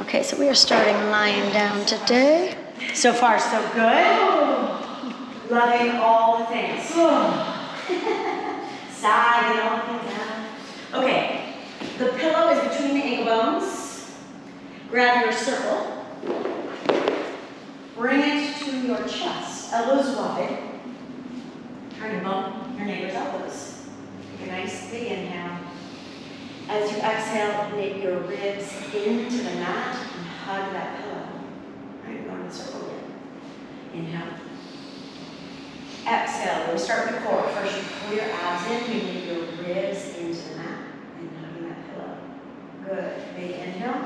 Okay, so we are starting lying down today. So far, so good. Loving all the things. Side and all the things down. Okay, the pillow is between the ankle bones. Grab your circle. Bring it to your chest. Elbows wide. Try to bump your neighbor's elbows. Take a nice big inhale. As you exhale, knit your ribs into the mat and hug that pillow. All right, go in a circle again. Inhale. Exhale, we'll start with the core. First, you pull your abs in, you knit your ribs into the mat and hugging that pillow. Good. Big inhale.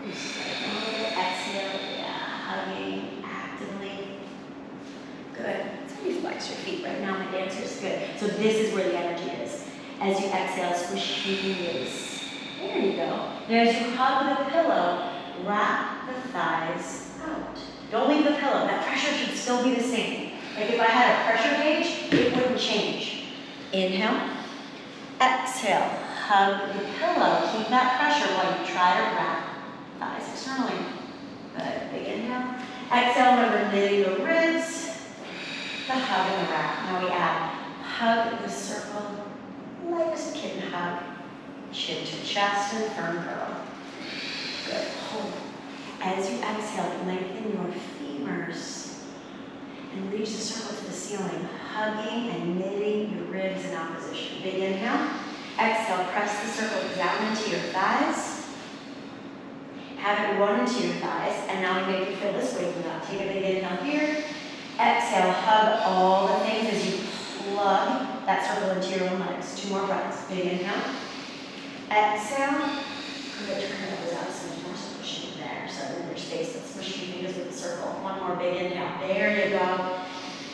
Exhale, yeah, hugging actively. Good. So you flex your feet right now, my dancers. Good. So this is where the energy is. As you exhale, squish your release. There you go. Now as you hug the pillow, wrap the thighs out. Don't leave the pillow. That pressure should still be the same. Like if I had a pressure gauge, it wouldn't change. Inhale. Exhale. Hug the pillow. Keep that pressure while you try to wrap thighs externally. Good. Big inhale. Exhale. Remember knitting the ribs. The hug and the wrap. Now we add hug the circle. Light as a kitten hug. Chin to chest and firm curl. Good. Hold. As you exhale, lengthen your femurs and reach the circle to the ceiling, hugging and knitting your ribs in opposition. Big inhale. Exhale, press the circle down into your thighs. Have it run into your thighs, and now we make you feel this waking up. Take a big inhale here. Exhale, hug all the things as you plug that circle into your own legs. 2 more breaths. Big inhale. Exhale. Good. Turn your elbows out so there's more squishing there. So in your space, let's squish your fingers with the circle. 1 more big inhale. There you go.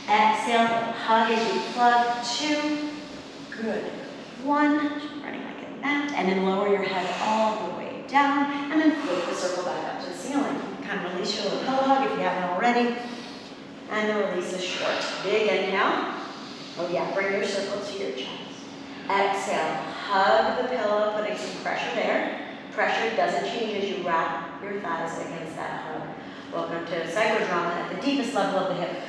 Exhale. Hug as you plug. 2. Good. 1. Running like a mat. And then lower your head all the way down. And then flip the circle back up to the ceiling. Kind of release your little pillow hug if you haven't already. And the release is short. Big inhale. Oh yeah, bring your circle to your chest. Exhale, hug the pillow, putting some pressure there. Pressure doesn't change as you wrap your thighs against that hug. Welcome to psychodrama at the deepest level of the hip.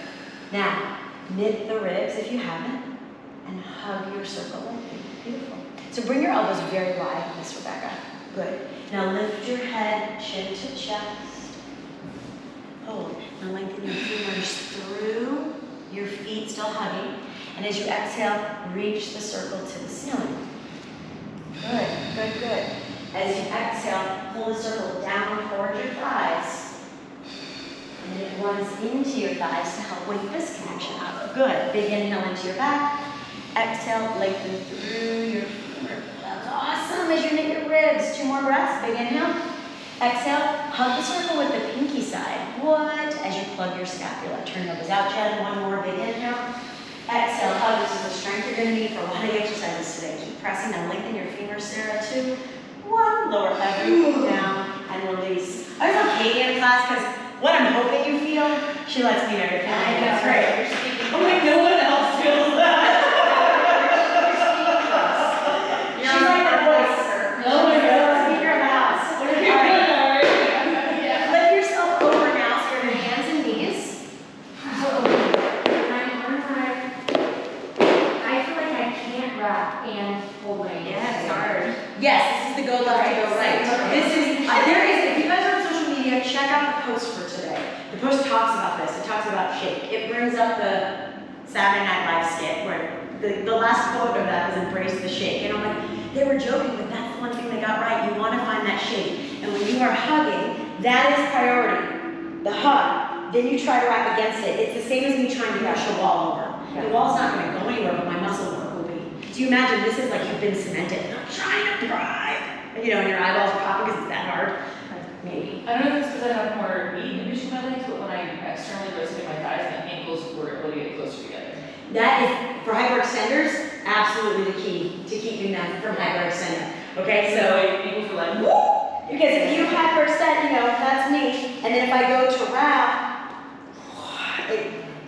Now, knit the ribs if you haven't, and hug your circle lengthen. Beautiful. So bring your elbows very wide, Miss Rebecca. Good. Now lift your head, chin to chest. Hold. Now lengthen your femurs through your feet, still hugging. And as you exhale, reach the circle to the ceiling. Good, good, good. As you exhale, pull the circle down toward your thighs. And it runs into your thighs to help with this connection up. Good. Big inhale into your back. Exhale, lengthen through your femur. That's awesome as you knit your ribs. 2 more breaths. Big inhale. Exhale, hug the circle with the pinky side. What? As you plug your scapula. Turn your elbows out, Chad. 1 more big inhale. Exhale, hug. This is the strength you're going to need for a lot of exercises today. Keep pressing and lengthen your femurs, Sarah. 2, 1. Lower everything down and release. I was on Katie in class because what I'm hoping you feel, she lets me know you're feeling it. That's right. I'm like, no one else feels that. She's like the voice. No one else. Speaker of the house. All right. Flip yourself over now, so your hands and knees. I feel like I can't wrap and hold my hands. Yeah, it's hard. Yes, this is the go left to go right. This is, there is, if you guys are on social media, check out the post for today. The post talks about this. It talks about shake. It brings up the Saturday Night Live skit where the last quote of that was embrace the shake. And I'm like, they were joking, but that's the one thing they got right. You want to find that shake. And when you are hugging, that is priority. The hug. Then you try to wrap against it. It's the same as me trying to push a wall over. The wall's not going to go anywhere, but my muscle work will be. So you imagine this is like you've been cemented. I'm trying to pry. You know, and your eyeballs are popping because it's that hard. Maybe. I don't know if it's because I have more meat in between my legs, but when I externally rotate my thighs, my ankles were able to get closer together. That is, for hyperextenders, absolutely the key to keeping them from hyperextending. Okay, so ankles were like, woo! Because if you hyperextend, you know, that's me, and then if I go to wrap,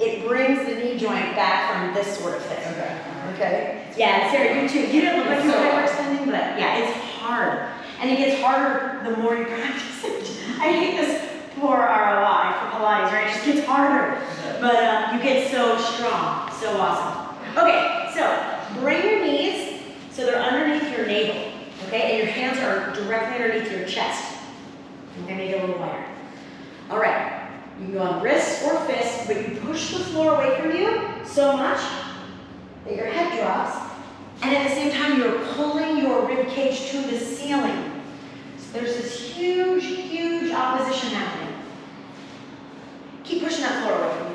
it brings the knee joint back from this sort of thing. Okay. Okay? Yeah, Sarah, you too. You didn't look like you were hyperextending, but yeah, it's hard. And it gets harder the more you practice it. I hate this poor ROI for Pilates, right? It just gets harder. But you get so strong, so awesome. Okay, so bring your knees so they're underneath your navel, okay? And your hands are directly underneath your chest. I'm gonna make it a little wider. All right, you can go on wrist or fist, but you push the floor away from you so much that your head drops, and at the same time you're pulling your rib cage to the ceiling. So there's this huge, huge opposition happening. Keep pushing that floor away from you.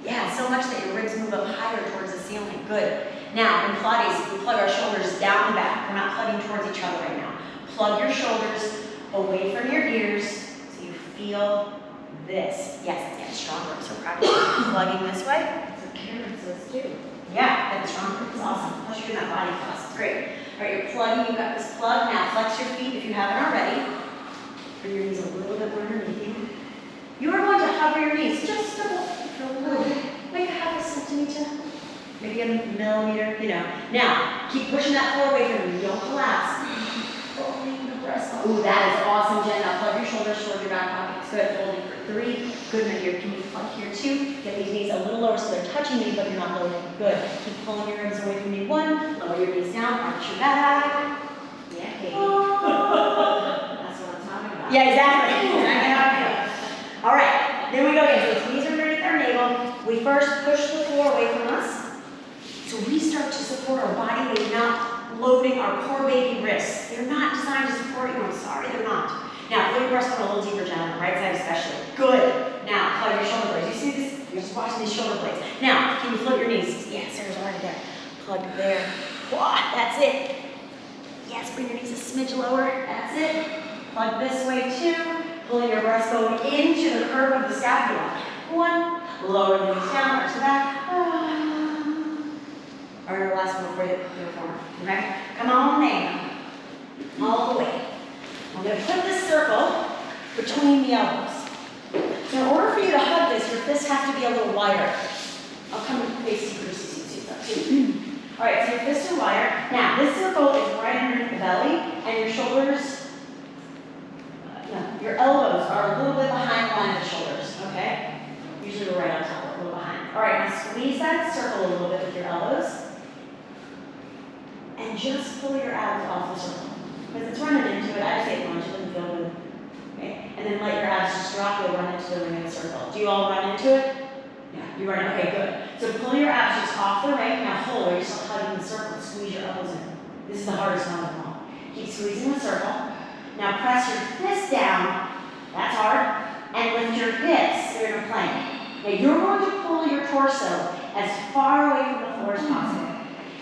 Yeah, so much that your ribs move up higher towards the ceiling. Good. Now, in Pilates, we plug our shoulders down the back. We're not plugging towards each other right now. Plug your shoulders away from your ears so you feel this. Yes, it's getting stronger. So practice plugging this way. So Karen says too. Yeah, getting stronger. It's awesome. Plus you're doing that body thrust. It's great. All right, you're plugging. You've got this plug. Now flex your feet if you haven't already. Bring your knees a little bit more underneath you. You are going to hover your knees just a little bit, like a half a centimeter, maybe a millimeter, you know. Now, keep pushing that floor away from you. Don't collapse. Holding the breast. Ooh, that is awesome, Jen. Now plug your shoulders toward your back pockets. Good. Holding for 3. Good. Now here, can you plug here 2? Get these knees a little lower so they're touching you, but you're not loading. Good. Keep pulling your ribs away from you. 1. Lower your knees down. Arch your back. Yeah, Katie. Oh. That's what I'm talking about. Yeah, exactly. All right, then we go again. So knees are underneath our navel. We first push the floor away from us. So we start to support our body weight, not loading our poor baby wrists. They're not designed to support you. I'm sorry, they're not. Now, put your breast on a little deeper down, on the right side especially. Good. Now, plug your shoulder blades. You see this? You're just watching these shoulder blades. Now, can you flip your knees? Yeah, Sarah's already there. Plug there. Whoa, that's it. Yes, bring your knees a smidge lower. That's it. Plug this way too. Pulling your breastbone into the curve of the scapula. 1. Lower the knees down, arch the back. Or your last one before you do the former. Okay? Come on now. All the way. I'm going to put this circle between the elbows. So in order for you to hug this, your fists have to be a little wider. I'll come and face you for see that too. All right, so your fists are wider. Now, this circle is right underneath the belly, and your shoulders, your elbows are a little bit behind the line of the shoulders, okay? Usually we're right on top, a little behind. All right, now squeeze that circle a little bit with your elbows. And just pull your abs off the circle. Because it's running into it, I just hate lunge, it doesn't feel good. Okay? And then let your abs just drop, you'll run into the ring of the circle. Do you all run into it? Yeah, you run, okay, good. So pull your abs just off the ring, now hold, or you're still hugging the circle, squeeze your elbows in. This is the hardest one of them all. Keep squeezing the circle. Now press your fist down, that's hard, and lift your hips so you're in a plank. Now you're going to pull your torso as far away from the floor as possible.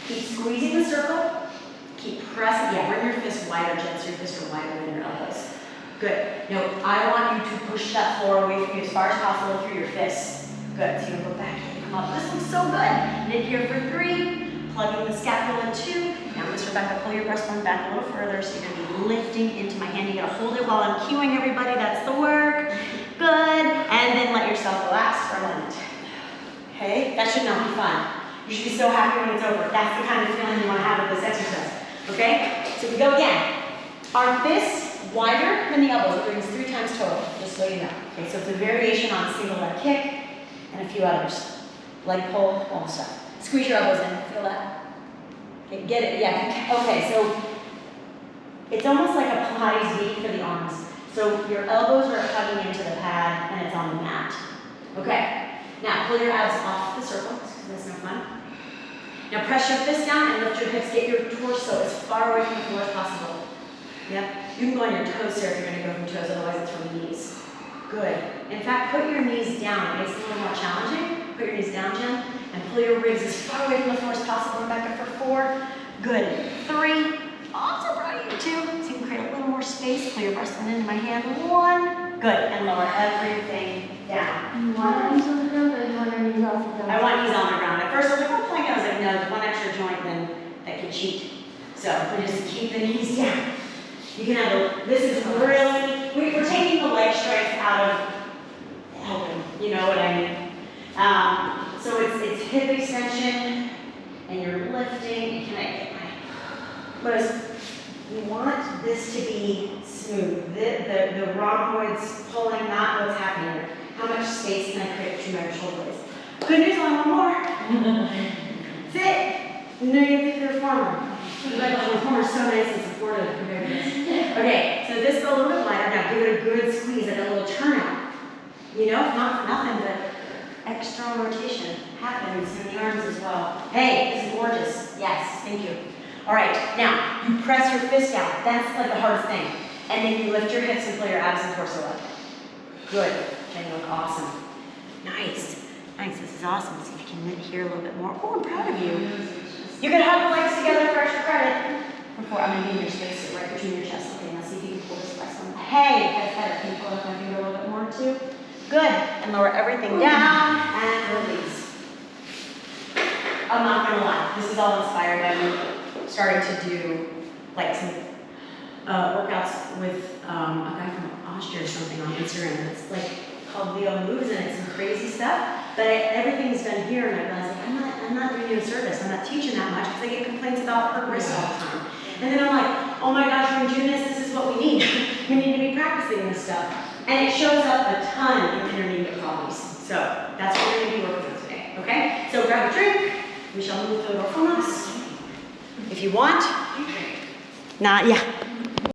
Keep squeezing the circle, keep pressing, yeah, bring your fists wider, Jen, so your fists are wider than your elbows. Good. Now I want you to push that floor away from you as far as possible through your fists. Good, so you go back and come up. This looks so good. Mid here for 3. Plugging the scapula 2. Now Miss Rebecca, pull your breastbone back a little further so you're going to be lifting into my hand. You're going to hold it while I'm cueing everybody. That's the work. Good. And then let yourself relax for a moment. Okay? That should not be fun. You should be so happy when it's over. That's the kind of feeling you want to have with this exercise. Okay? So we go again. Our fists wider than the elbows. It brings 3 times total, just so you know. Okay, so it's a variation on single leg kick and a few others. Leg pull, all the stuff. Squeeze your elbows in. Feel that? Okay, get it? Yeah. Okay, so it's almost like a Pilates V for the arms. So your elbows are hugging into the pad and it's on the mat. Okay. Now pull your abs off the circle because that's no fun. Now press your fists down and lift your hips. Get your torso as far away from the floor as possible. Yep. You can go on your toes here if you're going to go from toes, otherwise it's from the knees. Good. In fact, put your knees down. It makes it a little more challenging. Put your knees down, Jen, and pull your ribs as far away from the floor as possible. And back up for 4. Good. 3. Also proud of you. 2. So you can create a little more space. Pull your breastbone into my hand. 1. Good. And lower everything down. You want knees on the ground or you want your knees off the ground? I want knees on the ground. At first I was like, oh, plank. I was like, no, there's one extra joint then that could cheat. So we just keep the knees down. You can have this is really, we're taking the leg strength out of helping, you know what I mean? So it's hip extension, and you're lifting, can I get my, what is, You want this to be smooth. The rhomboids pulling, not what's happening here. How much space can I create between my shoulder blades? Good news, only one more. Sit. No, you have to do the reformer. The reformer is so nice and supportive compared to this. Okay, so this go a little bit lighter. Now give it a good squeeze, like a little turnout. You know, not for nothing, but external rotation happens in the arms as well. Hey, this is gorgeous. Yes, thank you. All right, now you press your fist out. That's like the hardest thing. And then you lift your hips and pull your abs and torso up. Good. You look awesome. Nice. Nice. This is awesome. Let's see if you can knit here a little bit more. Oh, I'm proud of you. You can hug the legs together for extra credit. Before I'm gonna be in your space, right between your chest. Okay, now see if you can pull this by some. Hey, that's better. Can you pull up my finger a little bit more too? Good. And lower everything down and release. I'm not gonna lie. This is all inspired by me starting to do like some workouts with a guy from Austria or something on Instagram. It's like called Leo Moves, and it's some crazy stuff. But everything's done here, and I realized like, I'm not doing you a service. I'm not teaching that much because I get complaints about her wrist all the time. And then I'm like, oh my gosh, when you're doing this is what we need. We need to be practicing this stuff. And it shows up a ton in intermediate qualities. So that's what we're going to be working on today. Okay? So grab a drink. We shall move to the reformers. If you want. Not, yeah.